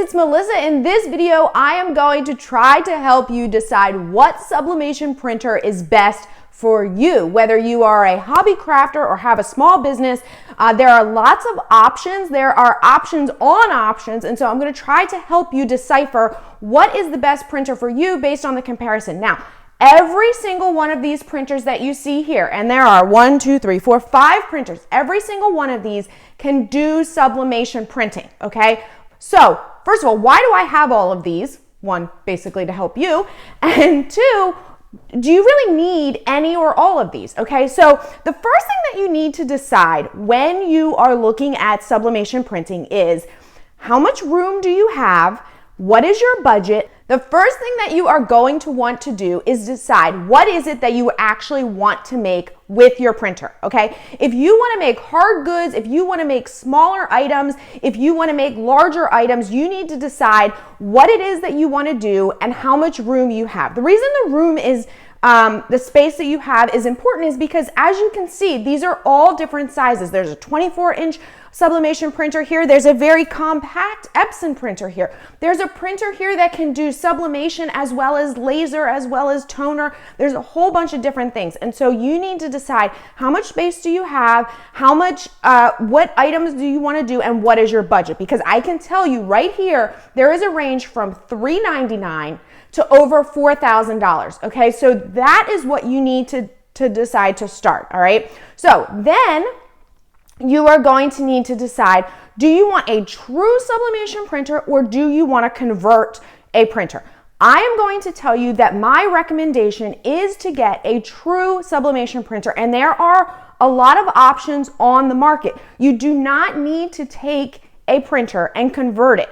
it's Melissa. In this video, I am going to try to help you decide what sublimation printer is best for you. Whether you are a hobby crafter or have a small business, there are lots of options. There are options on options, and so I'm going to try to help you decipher what is the best printer for you based on the comparison. Now, every single one of these printers that you see here, and there are 1, 2, 3, 4, 5 printers, every single one of these can do sublimation printing, okay? So, first of all, why do I have all of these? One, basically to help you, and two, do you really need any or all of these? Okay, so the first thing that you need to decide when you are looking at sublimation printing is how much room do you have? What is your budget? The first thing that you are going to want to do is decide what is it that you actually want to make with your printer, okay? If you want to make hard goods, if you want to make smaller items, if you want to make larger items, you need to decide what it is that you want to do and how much room you have. The reason the room is the space that you have is important is because, as you can see, these are all different sizes. There's a 24-inch sublimation printer here. There's a very compact Epson printer here. There's a printer here that can do sublimation as well as laser, as well as toner. There's a whole bunch of different things. And so you need to decide how much space do you have, how much, what items do you want to do, and what is your budget? Because I can tell you right here, there is a range from $399 to over $4,000, okay? So that is what you need to decide to start, all right? So then you are going to need to decide, do you want a true sublimation printer or do you want to convert a printer? I am going to tell you that my recommendation is to get a true sublimation printer, and there are a lot of options on the market. You do not need to take a printer and convert it.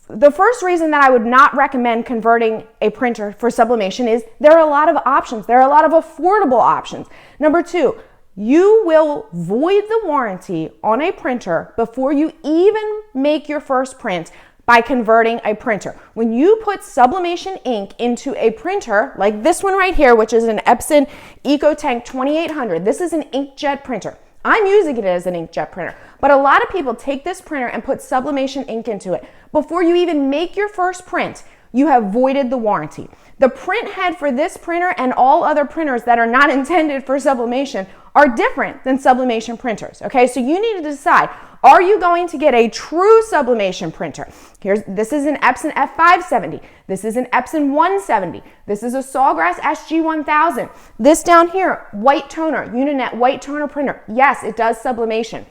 The first reason that I would not recommend converting a printer for sublimation is there are a lot of options. There are a lot of affordable options. Number two, you will void the warranty on a printer before you even make your first print by converting a printer. When you put sublimation ink into a printer, like this one right here, which is an Epson EcoTank 2800, this is an inkjet printer. I'm using it as an inkjet printer, but a lot of people take this printer and put sublimation ink into it. Before you even make your first print, you have voided the warranty. The print head for this printer and all other printers that are not intended for sublimation are different than sublimation printers, okay? So you need to decide, are you going to get a true sublimation printer? This is an Epson F570. This is an Epson 170. This is a Sawgrass SG1000. This down here, white toner, Uninet white toner printer. Yes, it does sublimation,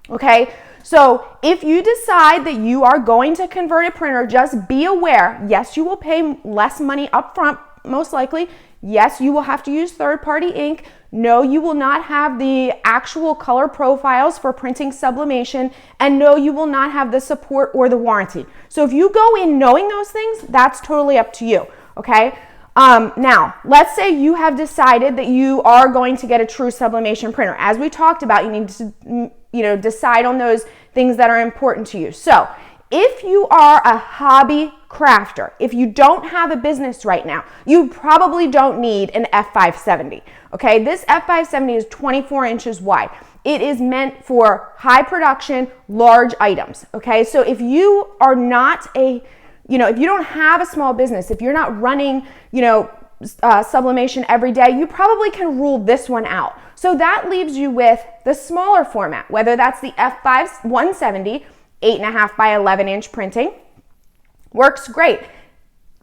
okay? So if you decide that you are going to convert a printer, just be aware, yes, you will pay less money up front, most likely. Yes, you will have to use third-party ink. No, you will not have the actual color profiles for printing sublimation, and no, you will not have the support or the warranty. So if you go in knowing those things, that's totally up to you, okay? Now, let's say you have decided that you are going to get a true sublimation printer. As we talked about, you need to decide on those things that are important to you. So if you are a hobby crafter, if you don't have a business right now, you probably don't need an F570, okay? This F570 is 24 inches wide. It is meant for high production, large items, okay? So if you are not if you don't have a small business, if you're not running, sublimation every day, you probably can rule this one out. So that leaves you with the smaller format, whether that's the F5 170, 8.5 by 11 inch printing. Works great.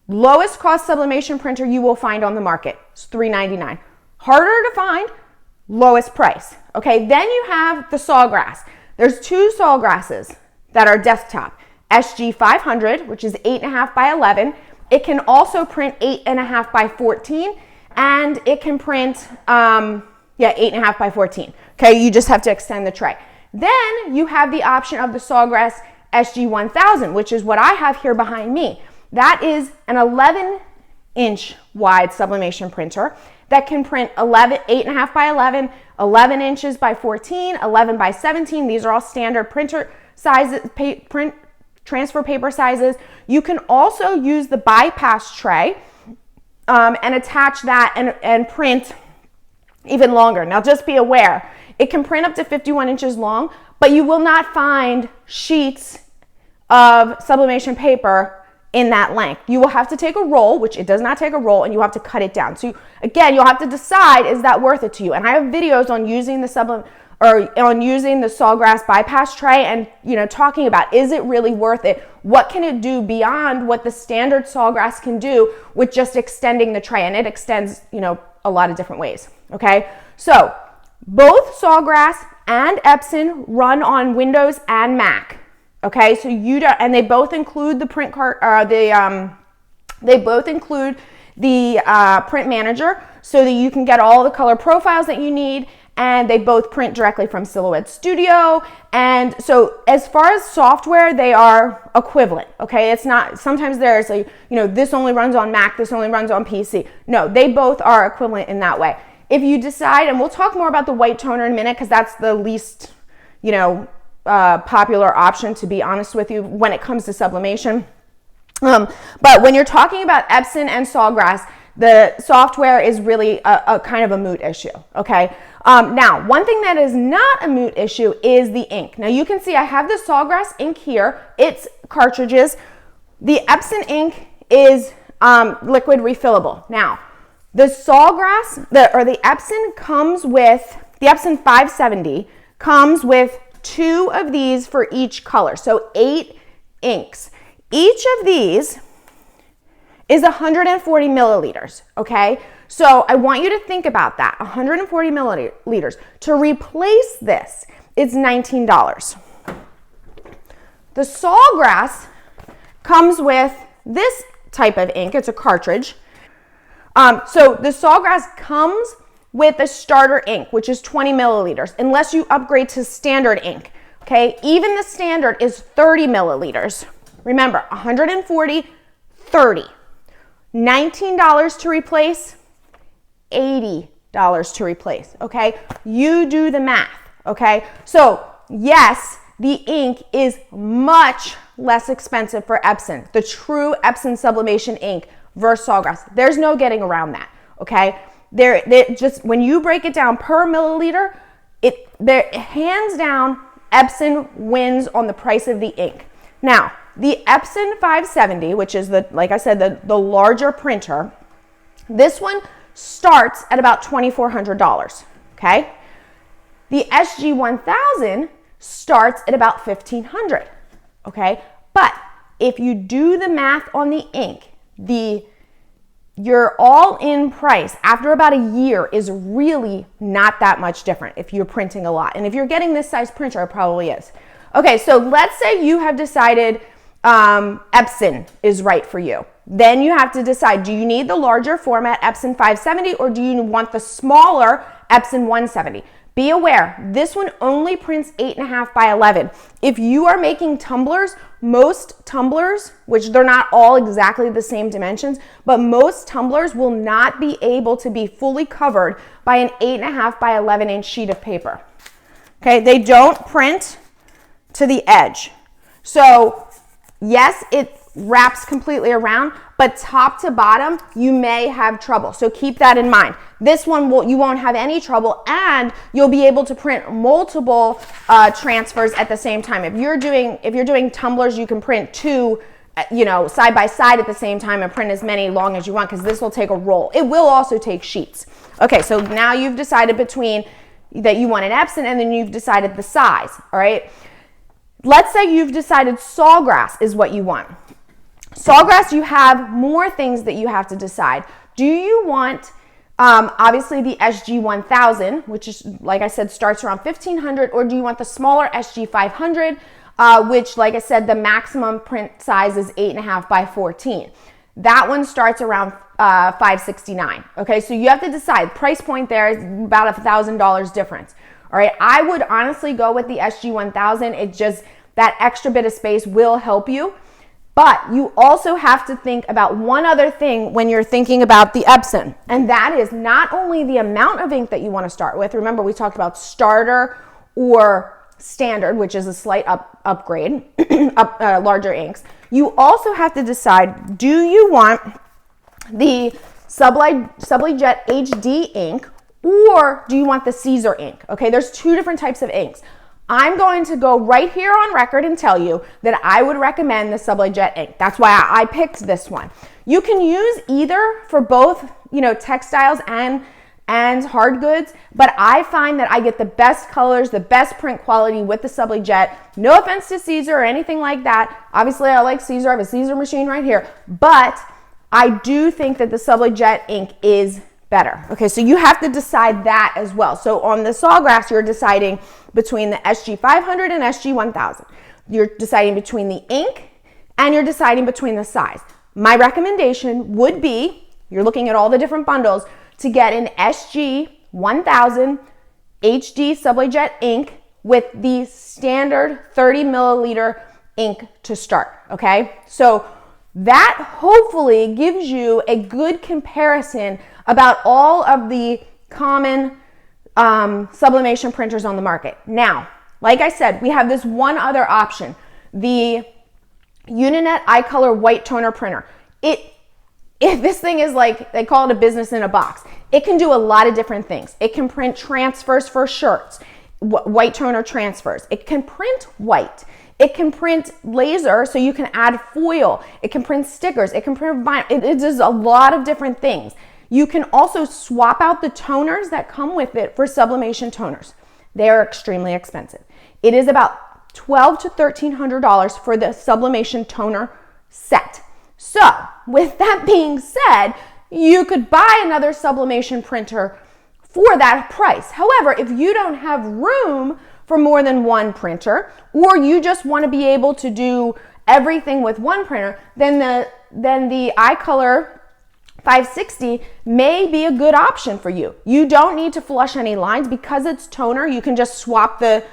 Lowest cost sublimation printer you will find on the market. It's $399. Harder to find, lowest price. Okay, then you have the Sawgrass. There's two Sawgrasses that are desktop. SG500, which is 8.5 by 11. It can also print 8.5 by 14, and it can print 8.5 by 14. Okay, you just have to extend the tray. Then you have the option of the Sawgrass SG1000, which is what I have here behind me. That is an 11-inch wide sublimation printer that can print 8.5 by 11, 11 inches by 14, 11 by 17. These are all standard printer sizes, transfer paper sizes. You can also use the bypass tray and attach that and print even longer. Now just be aware, it can print up to 51 inches long, but you will not find sheets of sublimation paper in that length. You will have to take a roll, which it does not take a roll, and you have to cut it down. So again, you'll have to decide, is that worth it to you? And I have videos on using the Sawgrass bypass tray and, talking about, is it really worth it? What can it do beyond what the standard Sawgrass can do with just extending the tray? And it extends, a lot of different ways. Okay. So both Sawgrass and Epson run on Windows and Mac. Okay, so and they both include the print cart, they both include the print manager, so that you can get all the color profiles that you need, and they both print directly from Silhouette Studio. And so as far as software, they are equivalent. Okay, it's not, sometimes there's this only runs on Mac, this only runs on PC. No, they both are equivalent in that way. If you decide, and we'll talk more about the white toner in a minute, because that's the least, popular option, to be honest with you, when it comes to sublimation. But when you're talking about Epson and Sawgrass, the software is really a kind of a moot issue. Okay. Now, one thing that is not a moot issue is the ink. Now you can see I have the Sawgrass ink here. It's cartridges. The Epson ink is liquid refillable. Now, the Sawgrass, the Epson comes with, the Epson 570 comes with 2 of these for each color, so 8 inks. Each of these is 140 milliliters, okay? So I want you to think about that, 140 milliliters. To replace this, it's $19. The Sawgrass comes with this type of ink. It's a cartridge. So the Sawgrass comes with a starter ink, which is 20 milliliters, unless you upgrade to standard ink, okay? Even the standard is 30 milliliters. Remember, 140, 30. $19 to replace, $80 to replace, okay? You do the math, okay? So yes, the ink is much less expensive for Epson, the true Epson sublimation ink versus Sawgrass. There's no getting around that, okay? Just when you break it down per milliliter, hands down, Epson wins on the price of the ink. Now, the Epson 570, which is like I said, the larger printer, this one starts at about $2,400, okay? The SG 1000 starts at about $1,500, okay? But if you do the math on the ink, your all-in price after about a year is really not that much different if you're printing a lot. And if you're getting this size printer, it probably is. Okay, so let's say you have decided Epson is right for you. Then you have to decide, do you need the larger format Epson 570 or do you want the smaller Epson 170? Be aware, this one only prints 8.5 by 11. If you are making tumblers, most tumblers, which they're not all exactly the same dimensions, but most tumblers will not be able to be fully covered by an 8.5 by 11 inch sheet of paper. Okay, they don't print to the edge. So yes, it wraps completely around, but top to bottom, you may have trouble. So keep that in mind. This one, you won't have any trouble, and you'll be able to print multiple transfers at the same time. If you're doing tumblers, you can print 2, side by side at the same time and print as many long as you want, because this will take a roll. It will also take sheets. Okay, so now you've decided between that you want an Epson, and then you've decided the size, all right? Let's say you've decided Sawgrass is what you want. Sawgrass, you have more things that you have to decide. Do you want, obviously, the SG 1000, which is, like I said, starts around $1,500, or do you want the smaller SG 500, which, like I said, the maximum print size is 8.5 by 14. That one starts around $569. Okay, so you have to decide. Price point there is about $1,000 difference. All right, I would honestly go with the SG 1000. It just, that extra bit of space will help you. But you also have to think about one other thing when you're thinking about the Epson, and that is not only the amount of ink that you want to start with. Remember, we talked about starter or standard, which is a slight upgrade, larger inks. You also have to decide, do you want the SubliJet HD ink, or do you want the Caesar ink? Okay, there's 2 different types of inks. I'm going to go right here on record and tell you that I would recommend the SubliJet ink. That's why I picked this one. You can use either for both, textiles and hard goods, but I find that I get the best colors, the best print quality with the SubliJet. No offense to Caesar or anything like that. Obviously, I like Caesar. I have a Caesar machine right here, but I do think that the SubliJet ink is better. Okay, so you have to decide that as well. So on the Sawgrass, you're deciding between the SG500 and SG1000. You're deciding between the ink and you're deciding between the size. My recommendation would be, you're looking at all the different bundles, to get an SG1000 HD SubliJet ink with the standard 30 milliliter ink to start, okay? So that hopefully gives you a good comparison about all of the common sublimation printers on the market. Now, like I said, we have this one other option, the Uninet iColor white toner printer. If this thing is like, they call it a business in a box. It can do a lot of different things. It can print transfers for shirts, white toner transfers. It can print white. It can print laser, so you can add foil. It can print stickers. It can print vinyl. It does a lot of different things. You can also swap out the toners that come with it for sublimation toners. They are extremely expensive. It is about $1,200 to $1,300 for the sublimation toner set. So with that being said, you could buy another sublimation printer for that price. However, if you don't have room for more than one printer, or you just want to be able to do everything with one printer, then the iColor 560 may be a good option for you. You don't need to flush any lines because it's toner. You can just swap the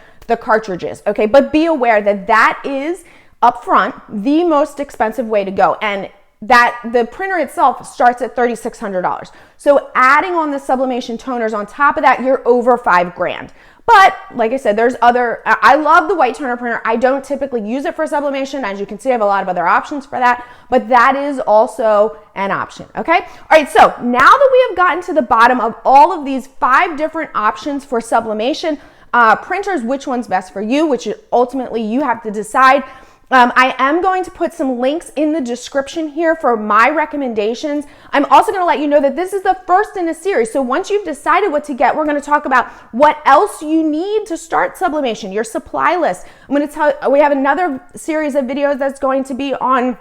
cartridges, okay? But be aware that that is upfront the most expensive way to go, and that the printer itself starts at $3,600. So adding on the sublimation toners on top of that, you're over $5,000. But like I said, there's I love the white toner printer. I don't typically use it for sublimation. As you can see, I have a lot of other options for that, but that is also an option, okay? All right, so now that we have gotten to the bottom of all of these 5 different options for sublimation printers, which one's best for you, which ultimately you have to decide. I am going to put some links in the description here for my recommendations. I'm also going to let you know that this is the first in a series. So once you've decided what to get, we're going to talk about what else you need to start sublimation, your supply list. I'm going to tell, we have another series of videos that's going to be on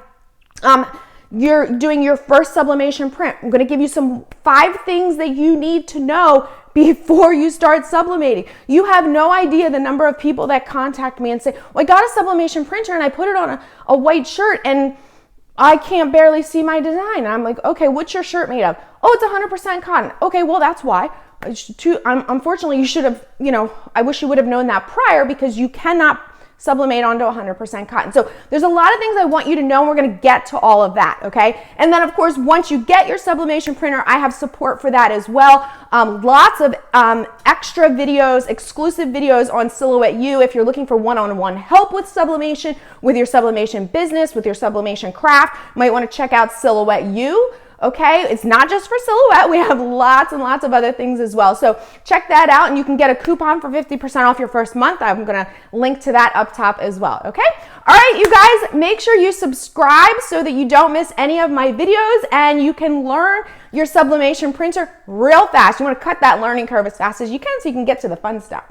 you're doing your first sublimation print. I'm going to give you some 5 things that you need to know before you start sublimating. You have no idea the number of people that contact me and say, well, I got a sublimation printer and I put it on a white shirt and I can't barely see my design. And I'm like, okay, what's your shirt made of? Oh, it's 100% cotton. Okay, well, that's why. Unfortunately, you should have, I wish you would have known that prior, because you cannot sublimate onto 100% cotton. So there's a lot of things I want you to know, and we're going to get to all of that, okay? And then, of course, once you get your sublimation printer, I have support for that as well. Lots of extra videos, exclusive videos on Silhouette U if you're looking for one-on-one help with sublimation, with your sublimation business, with your sublimation craft. You might want to check out Silhouette U. Okay, it's not just for Silhouette. We have lots and lots of other things as well. So check that out, and you can get a coupon for 50% off your first month. I'm going to link to that up top as well. Okay. All right, you guys, make sure you subscribe so that you don't miss any of my videos, and you can learn your sublimation printer real fast. You want to cut that learning curve as fast as you can so you can get to the fun stuff.